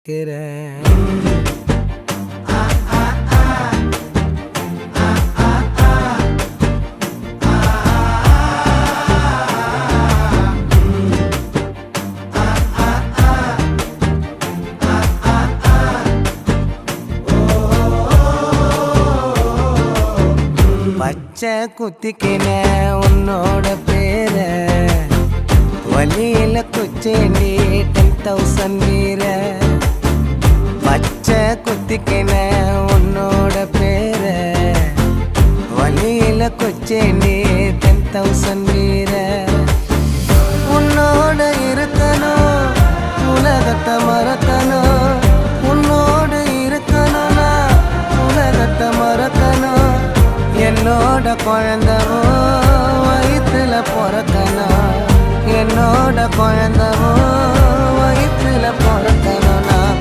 பச்சை குத்திக்கின உன்னோட பேர வலியில குச்சேண்டி 10,000 வீர. பச்சை குத்திக்கின உன்னோட பேர வலியில குச்சேண்டி 10,000 வீர. உன்னோட இருக்கணும் உலகத்தை மறக்கணும், உன்னோடு இருக்கணும்னா உலகத்தை மறக்கணும். என்னோட குழந்தை